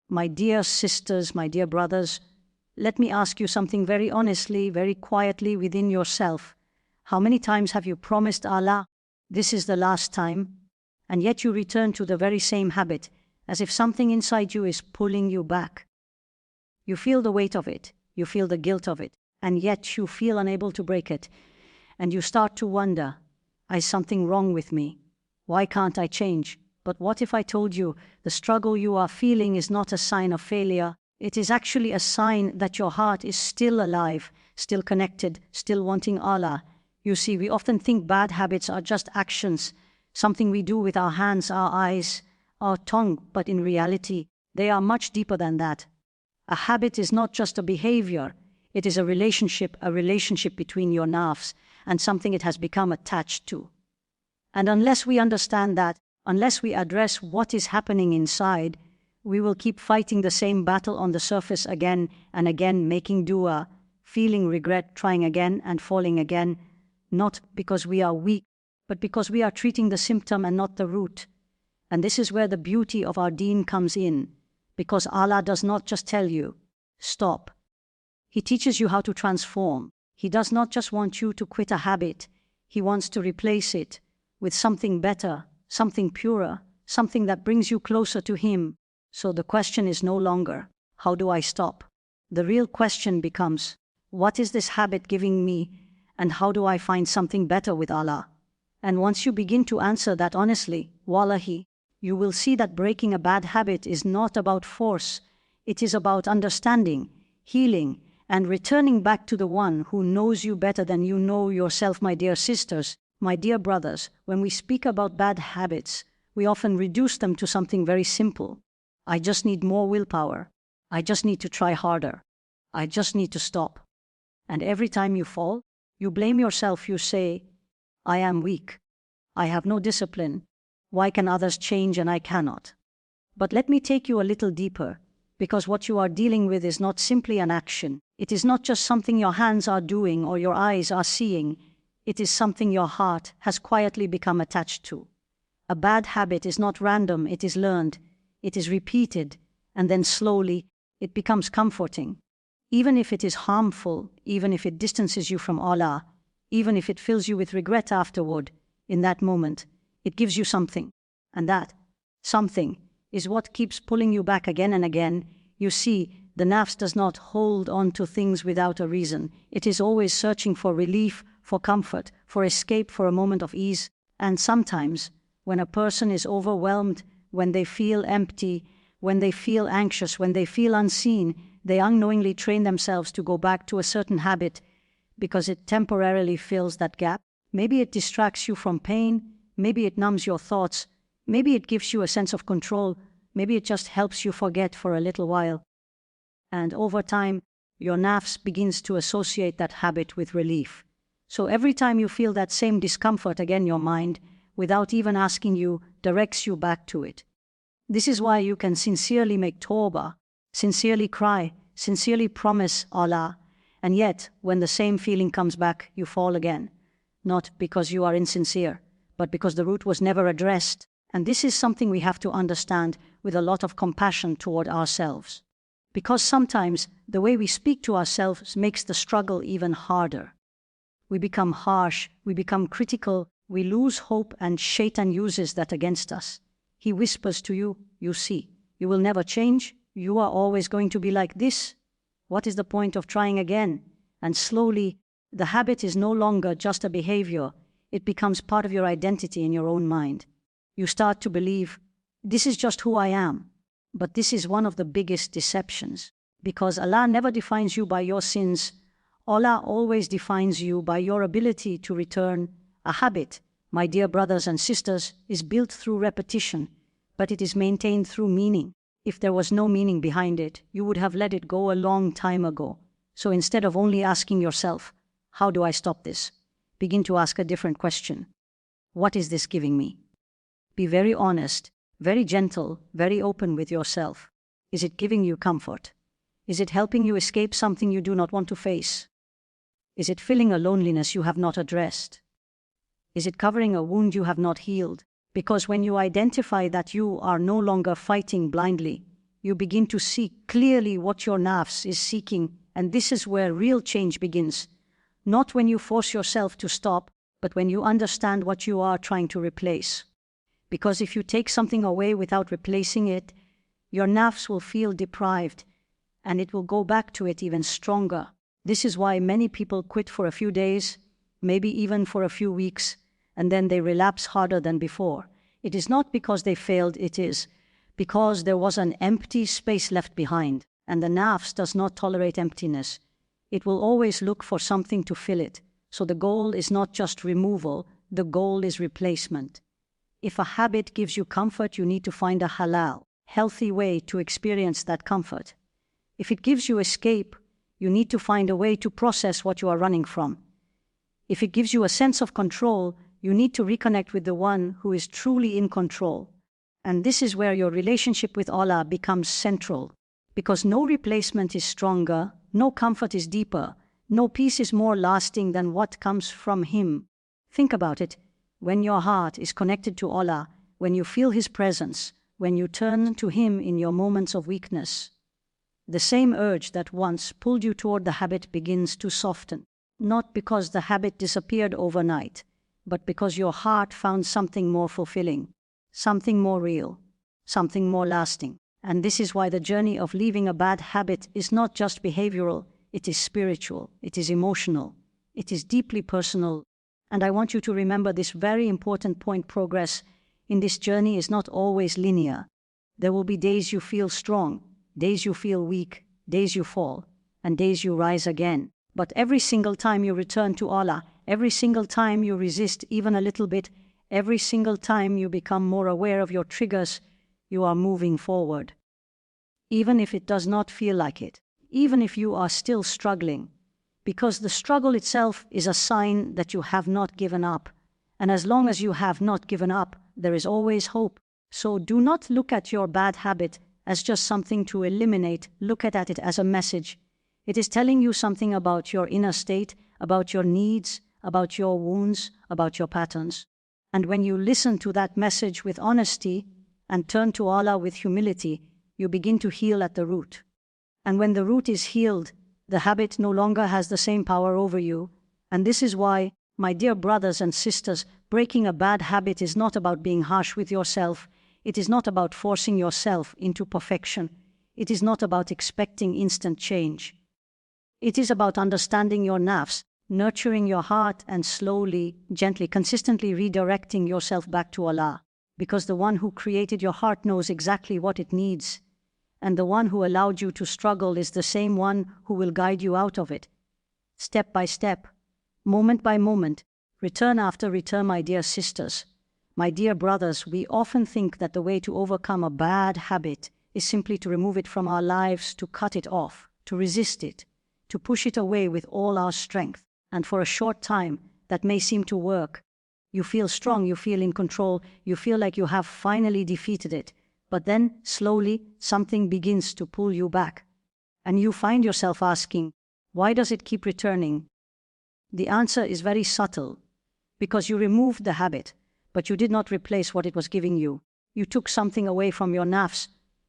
My dear sisters, my dear brothers, let me ask you something very honestly, very quietly within yourself. How many times have you promised Allah, this is the last time, and yet you return to the very same habit, as if something inside you is pulling you back? You feel the weight of it, you feel the guilt of it, and yet you feel unable to break it. And you start to wonder, is something wrong with me? Why can't I change? But what if I told you the struggle you are feeling is not a sign of failure? It is actually a sign that your heart is still alive, still connected, still wanting Allah. You see, we often think bad habits are just actions, something we do with our hands, our eyes, our tongue, but in reality, they are much deeper than that. A habit is not just a behavior, it is a relationship between your nafs and something it has become attached to. And unless we understand that, unless we address what is happening inside, we will keep fighting the same battle on the surface again and again, making dua, feeling regret, trying again and falling again, not because we are weak, but because we are treating the symptom and not the root. And this is where the beauty of our deen comes in, because Allah does not just tell you, stop. He teaches you how to transform. He does not just want you to quit a habit. He wants to replace it with something better, something purer, something that brings you closer to Him. So the question is no longer, how do I stop? The real question becomes, what is this habit giving me, and how do I find something better with Allah? And once you begin to answer that honestly, wallahi, you will see that breaking a bad habit is not about force. It is about understanding, healing, and returning back to the one who knows you better than you know yourself. My dear sisters, my dear brothers, when we speak about bad habits, we often reduce them to something very simple. I just need more willpower. I just need to try harder. I just need to stop. And every time you fall, you blame yourself. You say, I am weak. I have no discipline. Why can others change and I cannot? But let me take you a little deeper, because what you are dealing with is not simply an action. It is not just something your hands are doing or your eyes are seeing. It is something your heart has quietly become attached to. A bad habit is not random, it is learned. It is repeated, and then slowly it becomes comforting. Even if it is harmful, even if it distances you from Allah, even if it fills you with regret afterward, in that moment, it gives you something. And that something is what keeps pulling you back again and again. You see, the nafs does not hold on to things without a reason. It is always searching for relief, for comfort, for escape, for a moment of ease. And sometimes, when a person is overwhelmed, when they feel empty, when they feel anxious, when they feel unseen, they unknowingly train themselves to go back to a certain habit because it temporarily fills that gap. Maybe it distracts you from pain, maybe it numbs your thoughts, maybe it gives you a sense of control, maybe it just helps you forget for a little while. And over time, your nafs begins to associate that habit with relief. So every time you feel that same discomfort, again your mind, without even asking you, directs you back to it. This is why you can sincerely make tawbah, sincerely cry, sincerely promise Allah, and yet when the same feeling comes back, you fall again. Not because you are insincere, but because the root was never addressed. And this is something we have to understand with a lot of compassion toward ourselves. Because sometimes the way we speak to ourselves makes the struggle even harder. We become harsh, we become critical, we lose hope, and Shaitan uses that against us. He whispers to you, you see, you will never change, you are always going to be like this. What is the point of trying again? And slowly, the habit is no longer just a behavior, it becomes part of your identity in your own mind. You start to believe, this is just who I am. But this is one of the biggest deceptions, because Allah never defines you by your sins. Allah always defines you by your ability to return. A habit, my dear brothers and sisters, is built through repetition, but it is maintained through meaning. If there was no meaning behind it, you would have let it go a long time ago. So instead of only asking yourself, how do I stop this? Begin to ask a different question. What is this giving me? Be very honest, very gentle, very open with yourself. Is it giving you comfort? Is it helping you escape something you do not want to face? Is it filling a loneliness you have not addressed? Is it covering a wound you have not healed? Because when you identify that you are no longer fighting blindly, You begin to see clearly what your nafs is seeking, and this is where real change begins. Not when you force yourself to stop, but when you understand what you are trying to replace. Because if you take something away without replacing it, your nafs will feel deprived, and it will go back to it even stronger. This is why many people quit for a few days, maybe even for a few weeks, and then they relapse harder than before. It is not because they failed, it is because there was an empty space left behind, and the nafs does not tolerate emptiness. It will always look for something to fill it. So the goal is not just removal, the goal is replacement. If a habit gives you comfort, you need to find a halal, healthy way to experience that comfort. If it gives you escape, you need to find a way to process what you are running from. If it gives you a sense of control, you need to reconnect with the one who is truly in control. And this is where your relationship with Allah becomes central, because no replacement is stronger, no comfort is deeper, no peace is more lasting than what comes from Him. Think about it. When your heart is connected to Allah, when you feel His presence, when you turn to Him in your moments of weakness, the same urge that once pulled you toward the habit begins to soften, not because the habit disappeared overnight, but because your heart found something more fulfilling, something more real, something more lasting. And this is why the journey of leaving a bad habit is not just behavioral, it is spiritual, it is emotional, it is deeply personal. And I want you to remember this very important point: progress in this journey is not always linear. There will be days you feel strong, days you feel weak, days you fall, and days you rise again. But every single time you return to Allah, every single time you resist even a little bit, every single time you become more aware of your triggers, you are moving forward. Even if it does not feel like it, even if you are still struggling, because the struggle itself is a sign that you have not given up. And as long as you have not given up, there is always hope. So do not look at your bad habit as just something to eliminate. Look at it as a message. It is telling you something about your inner state, about your needs, about your wounds, about your patterns. And when you listen to that message with honesty and turn to Allah with humility, you begin to heal at the root. And when the root is healed, the habit no longer has the same power over you. And this is why, my dear brothers and sisters, breaking a bad habit is not about being harsh with yourself. It is not about forcing yourself into perfection. It is not about expecting instant change. It is about understanding your nafs, nurturing your heart, and slowly, gently, consistently redirecting yourself back to Allah. Because the one who created your heart knows exactly what it needs. And the one who allowed you to struggle is the same one who will guide you out of it. Step by step, moment by moment, return after return, my dear sisters. My dear brothers, we often think that the way to overcome a bad habit is simply to remove it from our lives, to cut it off, to resist it, to push it away with all our strength. And for a short time, that may seem to work. You feel strong, you feel in control, you feel like you have finally defeated it. But then, slowly, something begins to pull you back. And you find yourself asking, why does it keep returning? The answer is very subtle. Because you removed the habit, but you did not replace what it was giving you. You took something away from your nafs,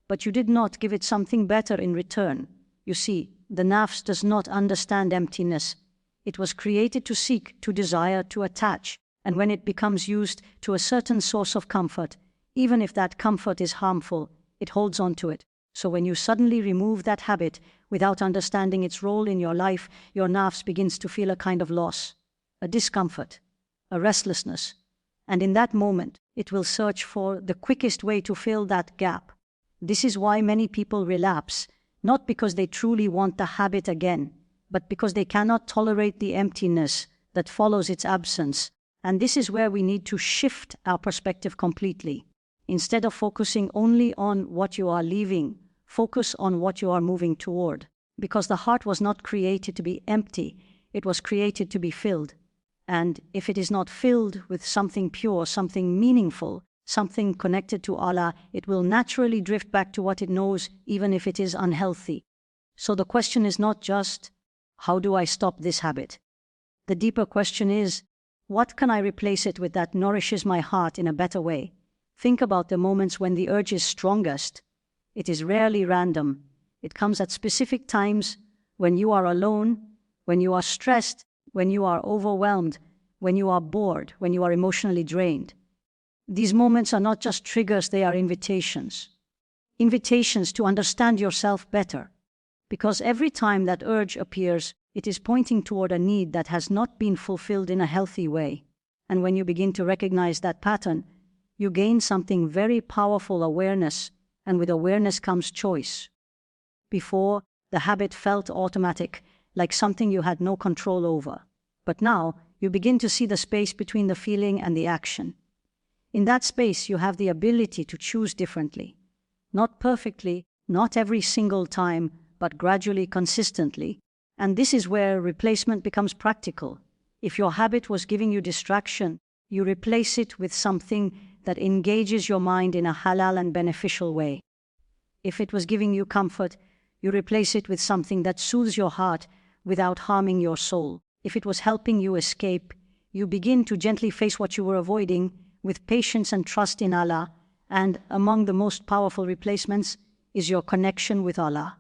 but you did not give it something better in return. You see, the nafs does not understand emptiness. It was created to seek, to desire, to attach. And when it becomes used to a certain source of comfort, even if that comfort is harmful, it holds on to it. So when you suddenly remove that habit without understanding its role in your life, your nafs begins to feel a kind of loss, a discomfort, a restlessness. And in that moment, it will search for the quickest way to fill that gap. This is why many people relapse, not because they truly want the habit again, but because they cannot tolerate the emptiness that follows its absence. And this is where we need to shift our perspective completely. Instead of focusing only on what you are leaving, focus on what you are moving toward. Because the heart was not created to be empty, it was created to be filled. And if it is not filled with something pure, something meaningful, something connected to Allah, it will naturally drift back to what it knows, even if it is unhealthy. So the question is not just, how do I stop this habit? The deeper question is, what can I replace it with that nourishes my heart in a better way? Think about the moments when the urge is strongest. It is rarely random. It comes at specific times when you are alone, when you are stressed, when you are overwhelmed, when you are bored, when you are emotionally drained. These moments are not just triggers, they are invitations. Invitations to understand yourself better. Because every time that urge appears, it is pointing toward a need that has not been fulfilled in a healthy way. And when you begin to recognize that pattern, you gain something very powerful: awareness, and with awareness comes choice. Before, the habit felt automatic, like something you had no control over. But now, you begin to see the space between the feeling and the action. In that space, you have the ability to choose differently. Not perfectly, not every single time, but gradually, consistently. And this is where replacement becomes practical. If your habit was giving you distraction, you replace it with something that engages your mind in a halal and beneficial way. If it was giving you comfort, you replace it with something that soothes your heart without harming your soul. If it was helping you escape, you begin to gently face what you were avoiding with patience and trust in Allah. And among the most powerful replacements is your connection with Allah.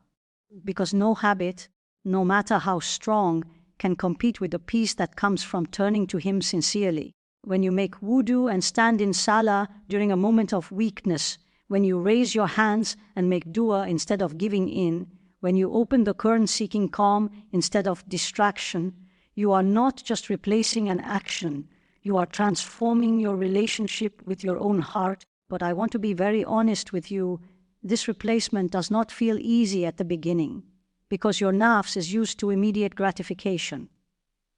Because no habit, no matter how strong, can compete with the peace that comes from turning to Him sincerely. When you make wudu and stand in salah during a moment of weakness, when you raise your hands and make dua instead of giving in, when you open the Quran seeking calm instead of distraction, you are not just replacing an action, you are transforming your relationship with your own heart. But I want to be very honest with you, this replacement does not feel easy at the beginning, because your nafs is used to immediate gratification.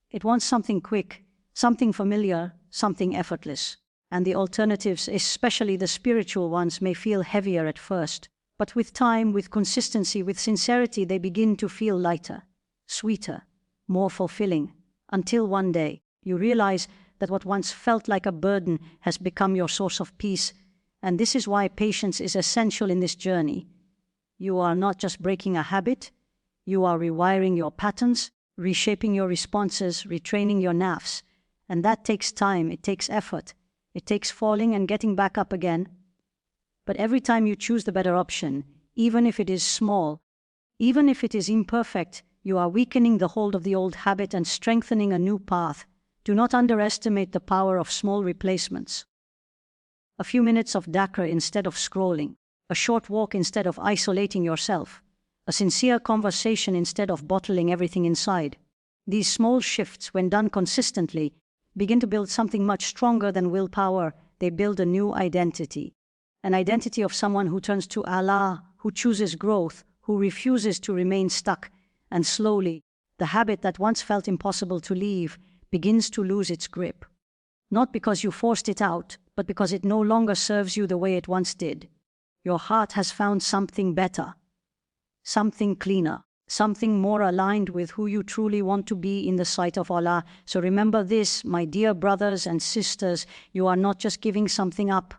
It wants something quick, something familiar, something effortless. And the alternatives, especially the spiritual ones, may feel heavier at first. But with time, with consistency, with sincerity, they begin to feel lighter, sweeter, more fulfilling, until one day you realize that what once felt like a burden has become your source of peace. And this is why patience is essential in this journey. You are not just breaking a habit, you are rewiring your patterns, reshaping your responses, retraining your nafs. And that takes time, it takes effort, it takes falling and getting back up again. But every time you choose the better option, even if it is small, even if it is imperfect, you are weakening the hold of the old habit and strengthening a new path. Do not underestimate the power of small replacements. A few minutes of dhikr instead of scrolling, a short walk instead of isolating yourself, a sincere conversation instead of bottling everything inside. These small shifts, when done consistently, begin to build something much stronger than willpower. They build a new identity. An identity of someone who turns to Allah, who chooses growth, who refuses to remain stuck. And slowly, the habit that once felt impossible to leave begins to lose its grip. Not because you forced it out, but because it no longer serves you the way it once did. Your heart has found something better, something cleaner, something more aligned with who you truly want to be in the sight of Allah. So remember this, my dear brothers and sisters, you are not just giving something up.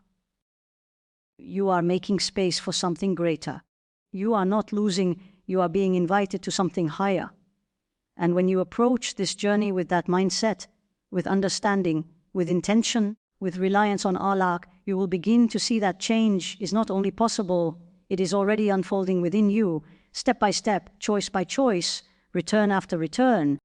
You are making space for something greater. You are not losing, you are being invited to something higher. And when you approach this journey with that mindset, with understanding, with intention, with reliance on Allah, you will begin to see that change is not only possible, it is already unfolding within you, step by step, choice by choice, return after return.